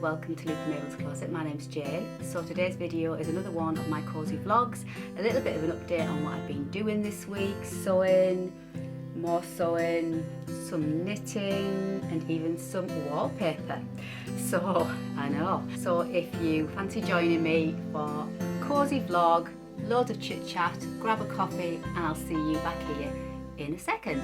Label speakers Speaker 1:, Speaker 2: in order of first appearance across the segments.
Speaker 1: welcome to Dressmakers Closet. My name's Jayne. So today's video is another one of my cosy vlogs. A little bit of an update on what I've been doing this week. Sewing, more sewing, some knitting and even some wallpaper. So, I know. So if you fancy joining me for a cosy vlog, loads of chit chat, grab a coffee and I'll see you back here in a second.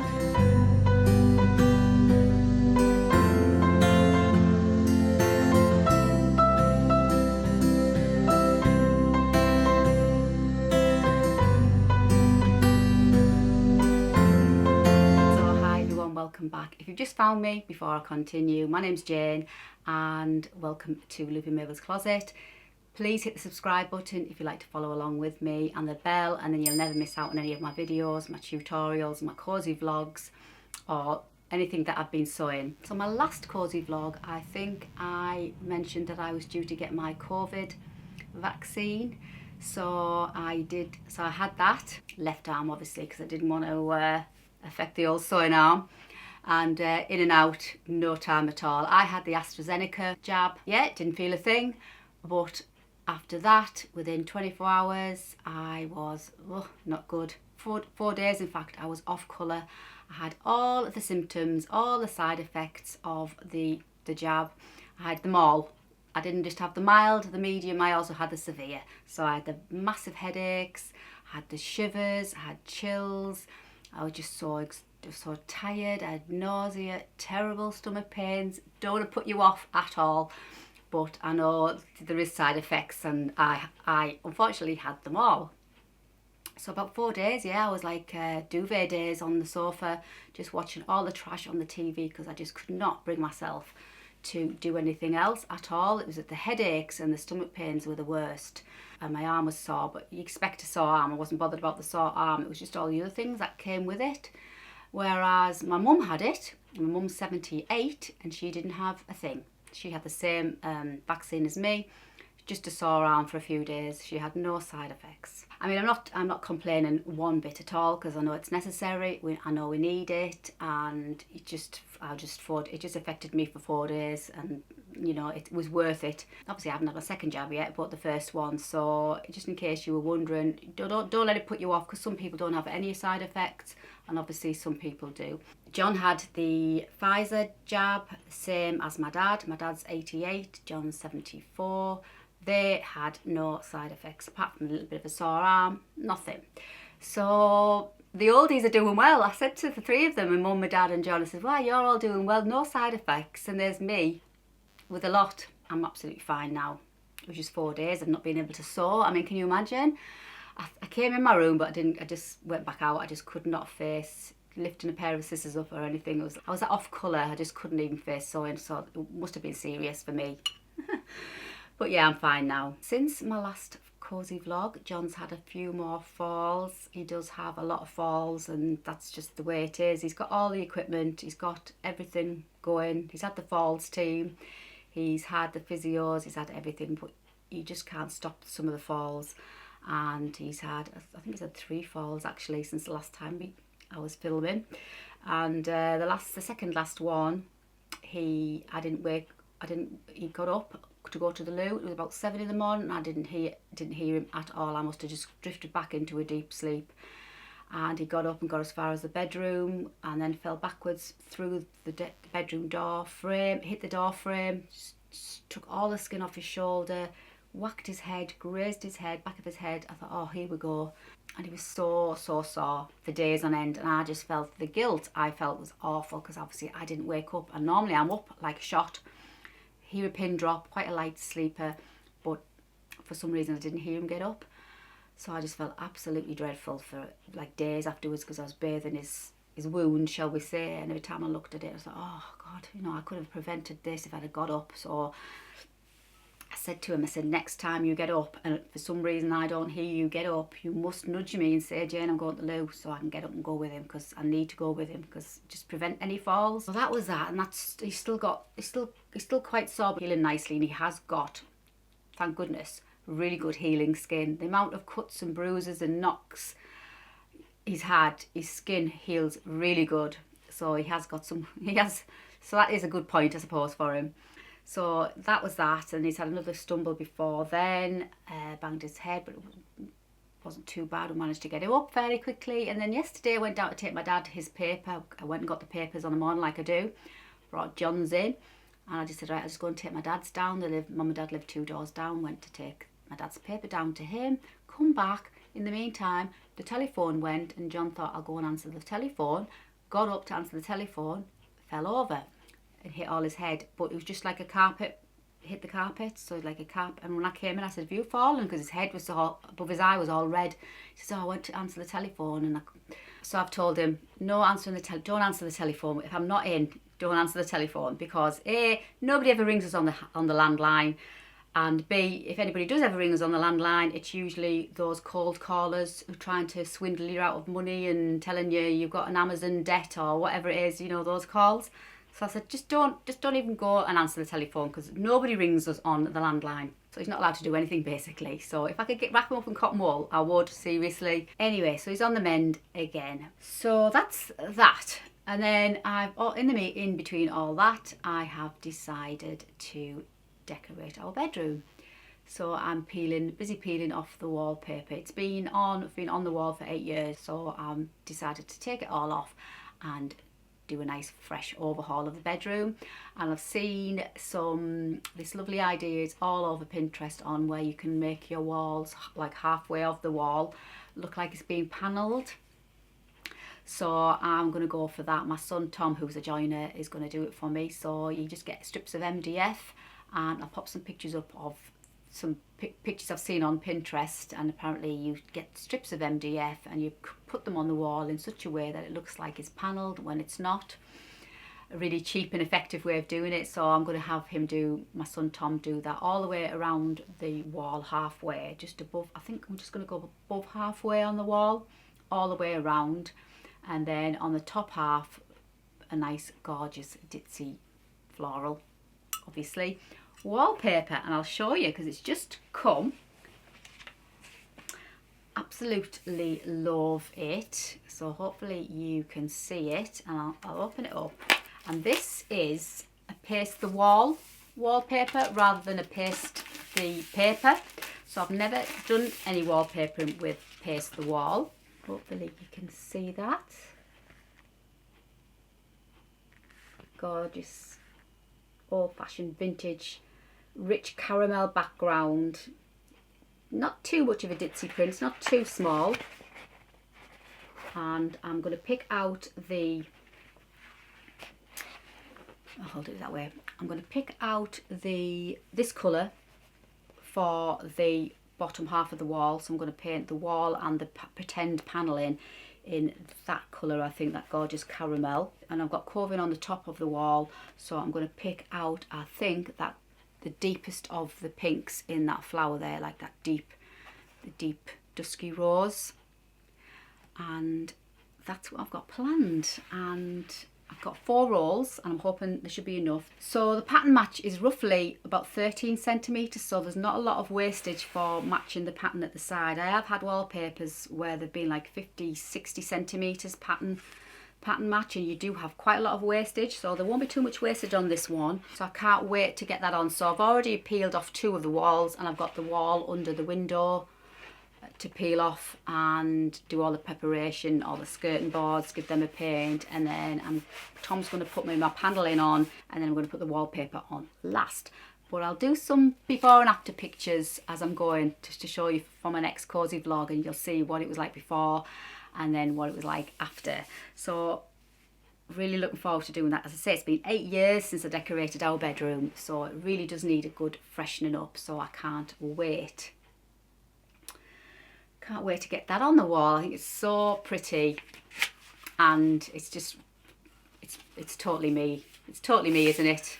Speaker 1: Welcome back. If you've just found me before I continue, my name's Jayne and welcome to Dressmakers Closet. Please hit the subscribe button if you like to follow along with me and the bell, and then you'll never miss out on any of my videos, my tutorials, my cosy vlogs or anything that I've been sewing. So my last cosy vlog, I think I mentioned that I was due to get my COVID vaccine. So I had that, left arm obviously because I didn't want to affect the old sewing arm. And in and out, no time at all. I had the AstraZeneca jab. Yeah, didn't feel a thing, but after that, within 24 hours, I was not good. Four days, in fact, I was off colour. I had all of the symptoms, all the side effects of the jab. I had them all. I didn't just have the mild, the medium, I also had the severe. So I had the massive headaches, I had the shivers, I had chills. I was just so tired, I had nausea, terrible stomach pains. Don't want to put you off at all, but I know there is side effects and I unfortunately had them all. So about 4 days, yeah, I was like duvet days on the sofa, just watching all the trash on the TV because I just could not bring myself to do anything else at all. It was that the headaches and the stomach pains were the worst. And my arm was sore, but you expect a sore arm. I wasn't bothered about the sore arm. It was just all the other things that came with it. Whereas my mum had it. My mum's 78 and she didn't have a thing. She had the same vaccine as me, just a sore arm for a few days. She had no side effects. I mean, I'm not complaining one bit at all because I know it's necessary. I know we need it, and it just affected me for 4 days, and you know it was worth it. Obviously, I haven't had a second jab yet, but the first one. So just in case you were wondering, don't let it put you off because some people don't have any side effects, and obviously some people do. John had the Pfizer jab, same as my dad. My dad's 88, John's 74. They had no side effects apart from a little bit of a sore arm, nothing. So the oldies are doing well. I said to the three of them, my mum, my dad and John, I said, well, you're all doing well, no side effects. And there's me with a lot. I'm absolutely fine now. It was just 4 days of not being able to sew. I mean, can you imagine? I came in my room, but I just went back out. I just could not face lifting a pair of scissors up or anything. I was off colour. I just couldn't even face sewing, so it must have been serious for me. But yeah, I'm fine now. Since my last cosy vlog, John's had a few more falls. He does have a lot of falls and that's just the way it is. He's got all the equipment, he's got everything going. He's had the falls team, he's had the physios, he's had everything, but he just can't stop some of the falls. And I think he's had 3 falls actually since the last time I was filming. And the second last one, he got up to go to the loo. It was about 7 in the morning and I didn't hear him at all. I must have just drifted back into a deep sleep. And he got up and got as far as the bedroom and then fell backwards through the bedroom door frame, hit the door frame, took all the skin off his shoulder, whacked his head, grazed his head, back of his head. I thought, oh, here we go. And he was so sore for days on end, and I just felt the guilt I felt was awful because obviously I didn't wake up, and normally I'm up like a shot. Hear a pin drop, quite a light sleeper, but for some reason I didn't hear him get up. So I just felt absolutely dreadful for like days afterwards because I was bathing his wound, shall we say, and every time I looked at it I was like, oh God, you know, I could have prevented this if I'd have got up. So I said to him, I said, next time you get up and for some reason I don't hear you get up, you must nudge me and say, Jayne, I'm going to the loo, so I can get up and go with him because I need to go with him because just prevent any falls. So that was that, and he's still quite sore, but healing nicely, and he has got, thank goodness, really good healing skin. The amount of cuts and bruises and knocks he's had, his skin heals really good. So he has got so that is a good point, I suppose, for him. So that was that, and he's had another stumble before then, banged his head, but it wasn't too bad. We managed to get him up fairly quickly. And then yesterday I went down to take my dad his paper. I went and got the papers on the morning like I do, brought John's in, and I just said, right, I'll just go and take my dad's down. Mum and dad live 2 doors down. Went to take my dad's paper down to him, come back. In the meantime, the telephone went, and John thought, I'll go and answer the telephone. Got up to answer the telephone, fell over and hit all his head, but it was just like a carpet hit the carpet, so like a carpet. And when I came in, I said, have you fallen? Because his head was all above his eye was all red. He says, oh, I went to answer the telephone, and so I've told him, no answering don't answer the telephone. If I'm not in, don't answer the telephone, because A, nobody ever rings us on the landline, and B, if anybody does ever ring us on the landline, it's usually those cold callers who are trying to swindle you out of money and telling you you've got an Amazon debt or whatever it is, you know, those calls. So I said, just don't even go and answer the telephone, because nobody rings us on the landline. So he's not allowed to do anything, basically. So if I could wrap him up in cotton wool, I would, seriously. Anyway, so he's on the mend again. So that's that. And then in between all that, I have decided to decorate our bedroom. So I'm busy peeling off the wallpaper. It's been on the wall for 8 years, so I decided to take it all off and do a nice fresh overhaul of the bedroom. And I've seen this lovely ideas all over Pinterest on where you can make your walls, like halfway off the wall, look like it's being panelled. So I'm going to go for that. My son Tom, who's a joiner, is going to do it for me. So you just get strips of MDF, and I'll pop some pictures up of some pictures I've seen on Pinterest, and apparently you get strips of MDF and you put them on the wall in such a way that it looks like it's panelled when it's not. A really cheap and effective way of doing it. So I'm going to have my son Tom do that all the way around the wall, halfway, just above. I think I'm just going to go above halfway on the wall, all the way around, and then on the top half a nice gorgeous ditzy floral, obviously, wallpaper. And I'll show you, because it's just come. Absolutely love it. So hopefully you can see it, and I'll open it up. And this is a paste the wall wallpaper rather than a paste the paper. So I've never done any wallpapering with paste the wall. Hopefully you can see that. Gorgeous, old-fashioned, vintage, rich caramel background. Not too much of a ditzy print, it's not too small. And I'm going to pick out I'll do it that way. I'm going to pick out this colour for the bottom half of the wall. So I'm going to paint the wall and the pretend panelling in that colour, I think, that gorgeous caramel. And I've got coving on the top of the wall, so I'm going to pick out, I think, that the deepest of the pinks in that flower there, like that the deep dusky rose. And that's what I've got planned. And I've got 4 rolls, and I'm hoping there should be enough. So the pattern match is roughly about 13 centimetres, so there's not a lot of wastage for matching the pattern at the side. I have had wallpapers where they've been like 50, 60 centimetres pattern match, and you do have quite a lot of wastage, so there won't be too much wastage on this one. So I can't wait to get that on. So I've already peeled off 2 of the walls, and I've got the wall under the window to peel off and do all the preparation, all the skirting boards, give them a paint, and then Tom's going to put my panelling on, and then I'm going to put the wallpaper on last. But I'll do some before and after pictures as I'm going, just to show you for my next Cosy vlog, and you'll see what it was like before and then what it was like after. So really looking forward to doing that. As I say, it's been 8 years since I decorated our bedroom, so it really does need a good freshening up, so I can't wait. Can't wait to get that on the wall. I think it's so pretty, and it's just, it's totally me. It's totally me, isn't it?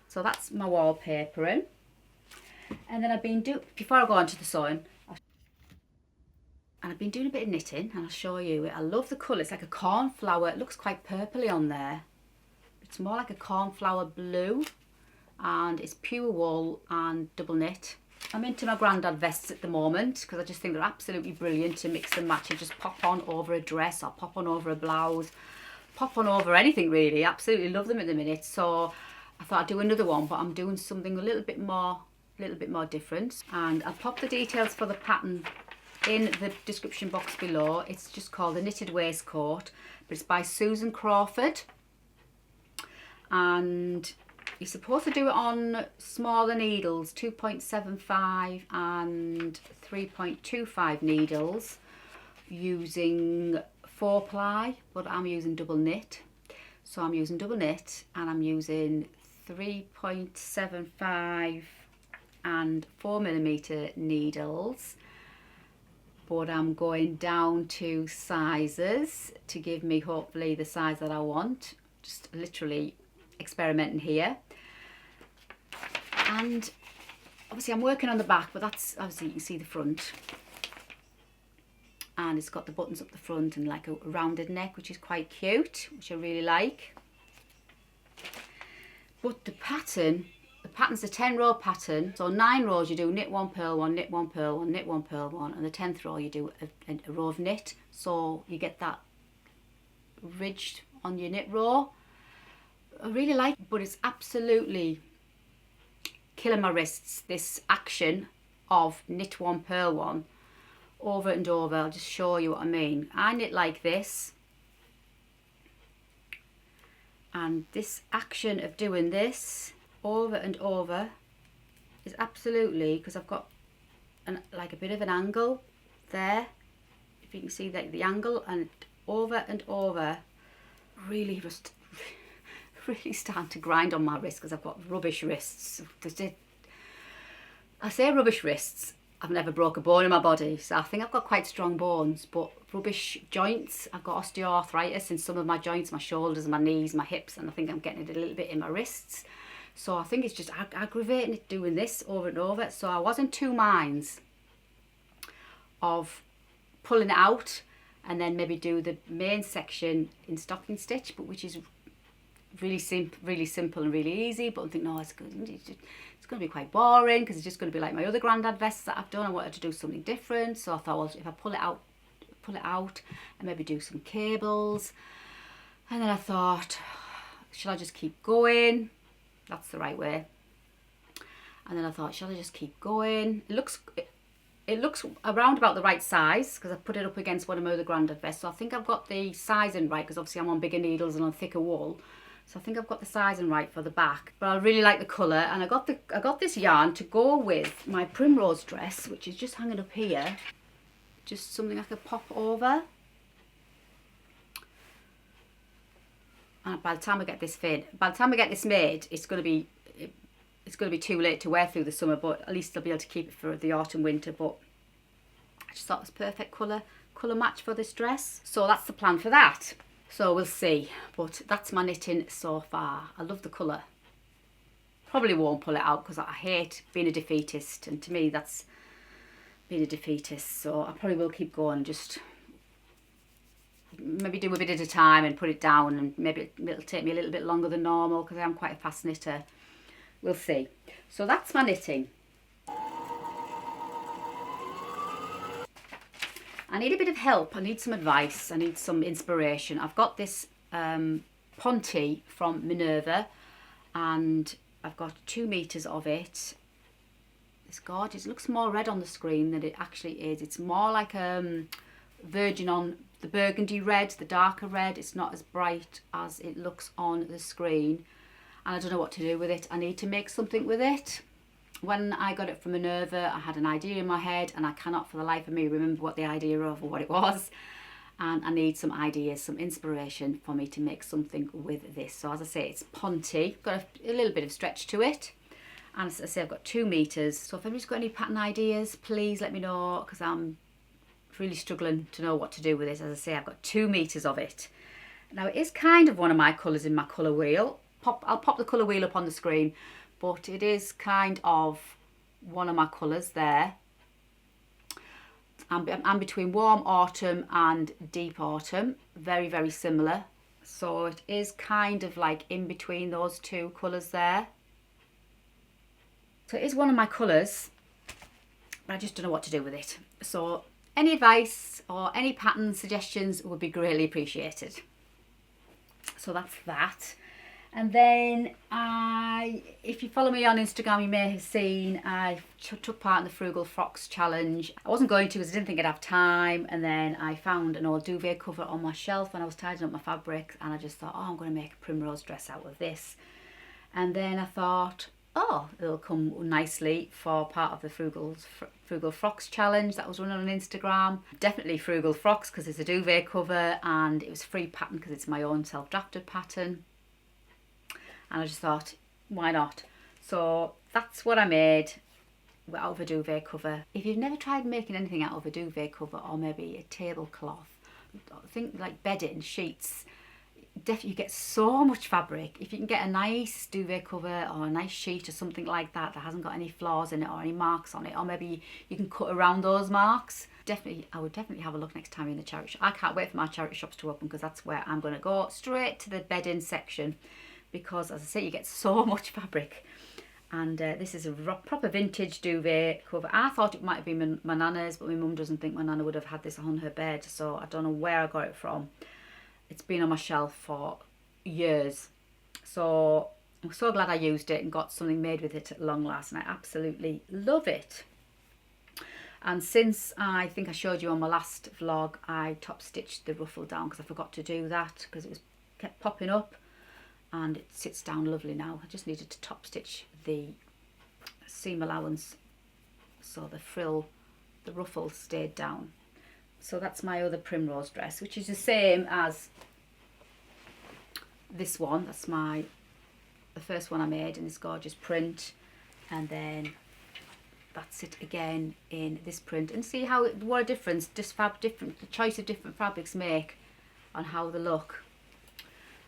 Speaker 1: So that's my wallpapering. And then before I go on to the sewing, and I've been doing a bit of knitting, and I'll show you it. I love the colour. It's like a cornflower. It looks quite purpley on there. It's more like a cornflower blue, and it's pure wool and double knit. I'm into my grandad vests at the moment because I just think they're absolutely brilliant to mix and match and just pop on over a dress or pop on over a blouse, pop on over anything really. Absolutely love them at the minute. So I thought I'd do another one, but I'm doing something a little bit more different. And I'll pop the details for the pattern in the description box below. It's just called the Knitted Waistcoat, but it's by Susan Crawford. And you're supposed to do it on smaller needles, 2.75 and 3.25 needles, using 4-ply, but I'm using double knit. So I'm using double knit and I'm using 3.75 and 4mm needles, but I'm going down 2 sizes to give me hopefully the size that I want. Just literally experimenting here. And obviously I'm working on the back, but that's obviously, you can see the front, and it's got the buttons up the front and like a rounded neck, which is quite cute, which I really like. But the pattern's a 10-row pattern, so 9 rows you do knit 1, purl 1, knit 1, purl 1, knit 1, purl 1, and the 10th row you do a row of knit, so you get that ridged on your knit row. I really like it, but it's absolutely killing my wrists, this action of knit 1, purl 1 over and over. I'll just show you what I mean. I knit like this, and this action of doing this over and over is absolutely, because I've got like a bit of an angle there, if you can see that, the angle, and over, really starting to grind on my wrist because I've got rubbish wrists. I say rubbish wrists, I've never broke a bone in my body, so I think I've got quite strong bones, but rubbish joints. I've got osteoarthritis in some of my joints, my shoulders, my knees, my hips, and I think I'm getting it a little bit in my wrists. So I think it's just aggravating it doing this over and over. So I was in 2 minds of pulling it out and then maybe do the main section in stocking stitch, but which is really simple and really easy. But I'm thinking, no, it's going to be quite boring because it's just going to be like my other grandad vests that I've done. I wanted to do something different, so I thought, well, if I pull it out and maybe do some cables. And then I thought, should I just keep going? That's the right way. And then I thought, shall I just keep going? It looks around about the right size because I put it up against one of my other grandad vests, so I think I've got the sizing right, because obviously I'm on bigger needles and on thicker wool. So I think I've got the sizing right for the back. But I really like the colour, and I got this yarn to go with my primrose dress, which is just hanging up here. Just something I could pop over. And by the time I get this made, it's going to be too late to wear through the summer, but at least I'll be able to keep it for the autumn winter. But I just thought it was perfect colour match for this dress. So that's the plan for that. So we'll see, but that's my knitting so far. I love the colour. Probably won't pull it out because I hate being a defeatist, and to me that's being a defeatist. So I probably will keep going, just maybe do a bit at a time and put it down, and maybe it'll take me a little bit longer than normal because I am quite a fast knitter. We'll see. So that's my knitting. I need a bit of help, I need some advice, I need some inspiration. I've got this Ponte from Minerva, and I've got 2 meters of it. It's gorgeous. It looks more red on the screen than it actually is. It's more like virgin on the burgundy red, the darker red. It's not as bright as it looks on the screen, and I don't know what to do with it. I need to make something with it. When I got it from Minerva, I had an idea in my head, and I cannot for the life of me remember what the idea of or what it was. And I need some ideas, some inspiration for me to make something with this. So as I say, it's Ponte. Got a little bit of stretch to it. And as I say, I've got 2 meters. So if anybody's got any pattern ideas, please let me know, because I'm really struggling to know what to do with this. As I say, I've got 2 meters of it. Now it is kind of one of my colours in my colour wheel. I'll pop the colour wheel up on the screen, but it is kind of one of my colours there. I'm between warm autumn and deep autumn, very, very similar. So it is kind of like in between those 2 colours there. So it is one of my colours, but I just don't know what to do with it. So any advice or any pattern suggestions would be greatly appreciated. So that's that. And then if you follow me on Instagram, you may have seen I took part in the Frugal Frocks challenge. I wasn't going to because I didn't think I'd have time, and then I found an old duvet cover on my shelf when I was tidying up my fabrics, and I just thought, oh, I'm going to make a primrose dress out of this. And then I thought, oh, it'll come nicely for part of the Frugal Frocks challenge that was running on Instagram. Definitely Frugal Frocks because it's a duvet cover, and it was free pattern because it's my own self-drafted pattern. And I just thought, why not? So that's what I made out of a duvet cover. If you've never tried making anything out of a duvet cover, or maybe a tablecloth, think like bedding, sheets, definitely you get so much fabric. If you can get a nice duvet cover or a nice sheet or something like that that hasn't got any flaws in it or any marks on it, or maybe you can cut around those marks, I would definitely have a look next time you're in the charity shop. I can't wait for my charity shops to open because that's where I'm going to go, straight to the bedding section, because as I say, you get so much fabric. And this is a proper vintage duvet cover. I thought it might have been my nana's, but my mum doesn't think my nana would have had this on her bed, so I don't know where I got it from. It's been on my shelf for years, so I'm so glad I used it and got something made with it at long last, and I absolutely love it. And since I think I showed you on my last vlog, I top stitched the ruffle down because I forgot to do that because it kept popping up, and it sits down lovely now. I just needed to top stitch the seam allowance so the ruffle stayed down. So that's my other primrose dress, which is the same as this one. That's the first one I made in this gorgeous print, and then that's it again in this print. And see what a difference the choice of different fabrics make on how they look.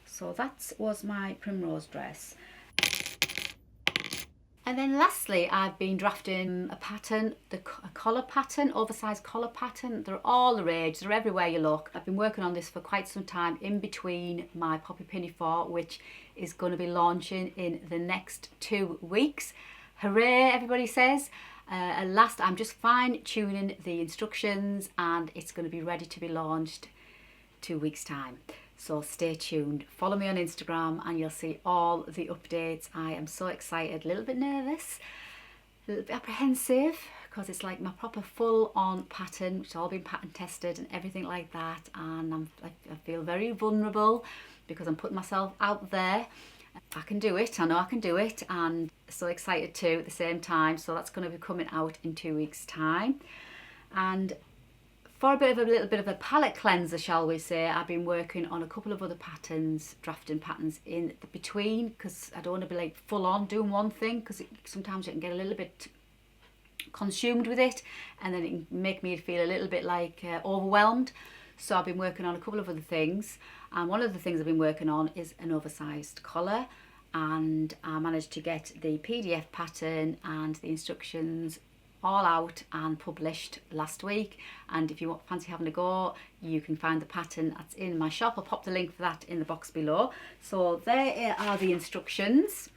Speaker 1: So that was my primrose dress. And then lastly, I've been drafting a pattern, a collar pattern, oversized collar pattern. They're all the rage, they're everywhere you look. I've been working on this for quite some time in between my Poppy Pinafore, which is going to be launching in the next 2 weeks. Hooray, everybody says. At last, I'm just fine-tuning the instructions, and it's going to be ready to be launched 2 weeks' time. So stay tuned, follow me on Instagram and you'll see all the updates. I am so excited, a little bit nervous, a little bit apprehensive, because it's like my proper full-on pattern, which has all been pattern tested and everything like that. And I feel very vulnerable because I'm putting myself out there. I can do it, I know I can do it, and so excited too at the same time. So that's going to be coming out in 2 weeks' time. And for a little bit of a palette cleanser, shall we say, I've been working on a couple of other patterns, drafting patterns in the between, because I don't want to be like full on doing one thing, because sometimes you can get a little bit consumed with it, and then it can make me feel a little bit like overwhelmed. So I've been working on a couple of other things, and one of the things I've been working on is an oversized collar, and I managed to get the PDF pattern and the instructions all out and published last week. And if you fancy having a go, you can find the pattern that's in my shop. I'll pop the link for that in the box below. So there are the instructions.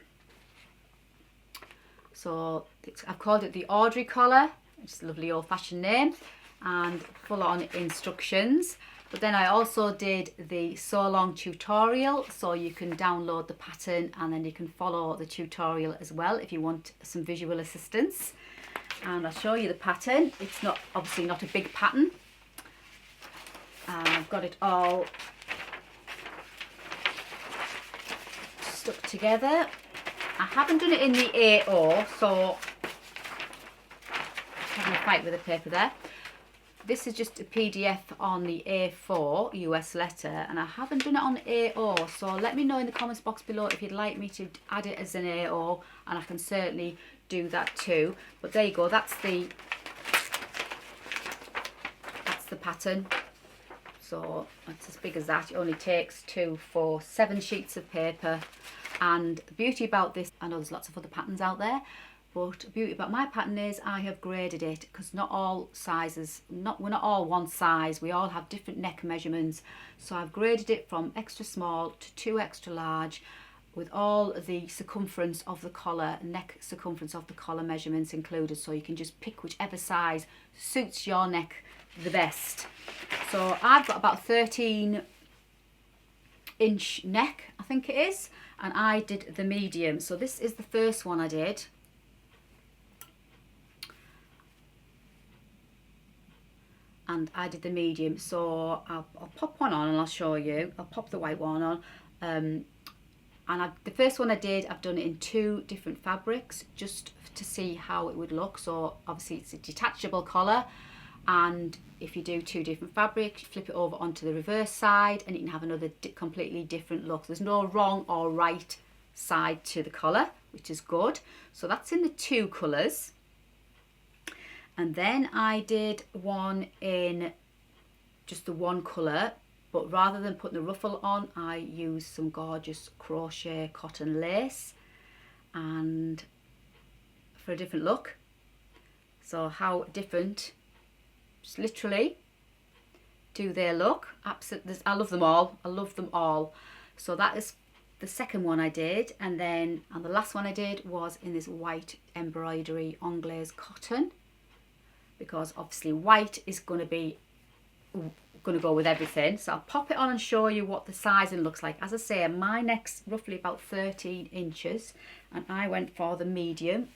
Speaker 1: So I've called it the Audrey collar, it's a lovely old-fashioned name, and full-on instructions. But then I also did the sew along tutorial, so you can download the pattern and then you can follow the tutorial as well if you want some visual assistance. And I'll show you the pattern. It's obviously not a big pattern. I've got it all stuck together. I haven't done it in the A0, so I'm having a fight with the paper there. This is just a PDF on the A4 US letter, and I haven't done it on A0, so let me know in the comments box below if you'd like me to add it as an A0, and I can certainly do that too. But there you go, that's the pattern. So it's as big as that. It only takes 2, 4, 7 sheets of paper. And the beauty about this, I know there's lots of other patterns out there, but the beauty about my pattern is I have graded it, because not all sizes, we're not all one size, we all have different neck measurements. So I've graded it from extra small to 2 extra large, with all the circumference of the collar, neck circumference of the collar measurements included, so you can just pick whichever size suits your neck the best. So I've got about 13 inch neck, I think it is, and I did the medium. So this is the first one I did. And I did the medium, so I'll pop one on and I'll show you. I'll pop the white one on. The first one I did, I've done it in 2 different fabrics just to see how it would look. So obviously it's a detachable collar, and if you do 2 different fabrics, you flip it over onto the reverse side and you can have another completely different look. There's no wrong or right side to the collar, which is good. So that's in the 2 colours. And then I did one in just the 1 colour, but rather than putting the ruffle on, I used some gorgeous crochet cotton lace and for a different look. So how different, just literally, do they look? Absolutely, I love them all. I love them all. So that is the second one I did, and the last one I did was in this white embroidery anglaise cotton, because obviously white is going to go with everything. So I'll pop it on and show you what the sizing looks like. As I say, my neck's roughly about 13 inches and I went for the medium.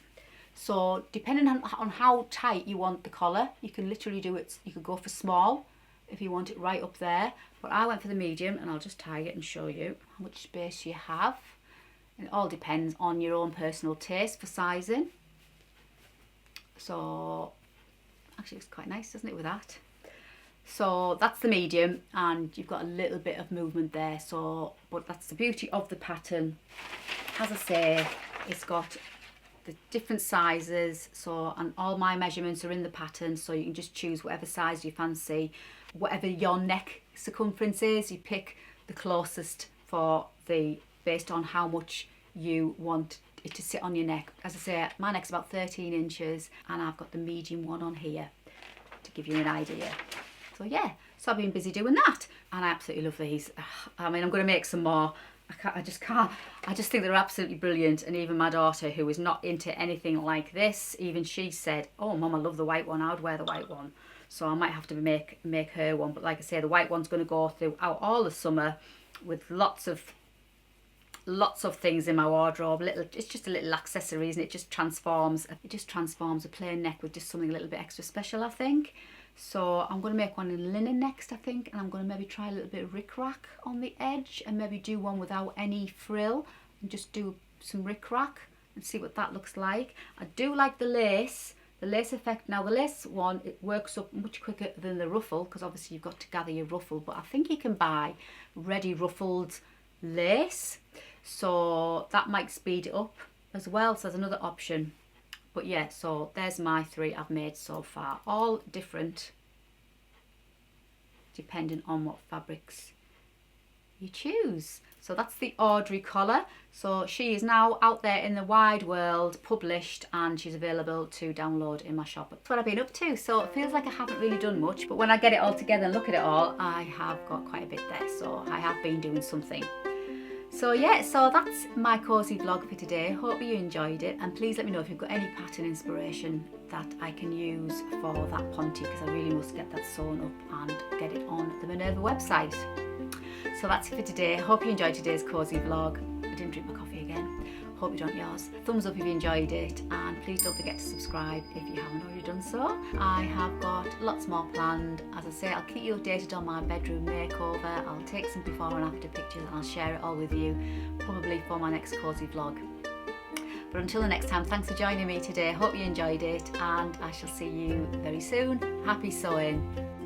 Speaker 1: So depending on how tight you want the collar, you can literally do it. You could go for small if you want it right up there, but I went for the medium, and I'll just tie it and show you how much space you have. And it all depends on your own personal taste for sizing. So actually it's quite nice, doesn't it, with that? So that's the medium, and you've got a little bit of movement there. So, but that's the beauty of the pattern. As I say, it's got the different sizes, so, and all my measurements are in the pattern, so you can just choose whatever size you fancy. Whatever your neck circumference is, you pick the closest based on how much you want it to sit on your neck. As I say, my neck's about 13 inches and I've got the medium one on here to give you an idea. So yeah, so I've been busy doing that, and I absolutely love these. I mean, I'm going to make some more. I just think they're absolutely brilliant. And even my daughter, who is not into anything like this, even she said, "Oh Mum, I love the white one. I would wear the white one." So I might have to make her one. But like I say, the white one's going to go throughout all the summer with lots of things in my wardrobe. It's just a little accessories, and it just transforms a plain neck with just something a little bit extra special, I think. So I'm going to make one in linen next, I think, and I'm going to maybe try a little bit of rick-rack on the edge, and maybe do one without any frill and just do some rick-rack and see what that looks like. I do like the lace effect. Now the lace one, it works up much quicker than the ruffle, because obviously you've got to gather your ruffle, but I think you can buy ready ruffled lace, so that might speed it up as well. So there's another option. But yeah, so there's my 3 I've made so far, all different depending on what fabrics you choose. So that's the Audrey collar. So she is now out there in the wide world, published, and she's available to download in my shop. That's what I've been up to. So it feels like I haven't really done much, but when I get it all together and look at it all, I have got quite a bit there. So I have been doing something. So yeah, so that's my cosy vlog for today. Hope you enjoyed it, and please let me know if you've got any pattern inspiration that I can use for that ponte, because I really must get that sewn up and get it on the Minerva website. So that's it for today. Hope you enjoyed today's cosy vlog. I didn't drink my coffee again. Hope you don't yours. Thumbs up if you enjoyed it, and please don't forget to subscribe if you haven't already done so. I have got lots more planned. As I say, I'll keep you updated on my bedroom makeover. I'll take some before and after pictures and I'll share it all with you, probably for my next cosy vlog. But until the next time, thanks for joining me today. Hope you enjoyed it, and I shall see you very soon. Happy sewing.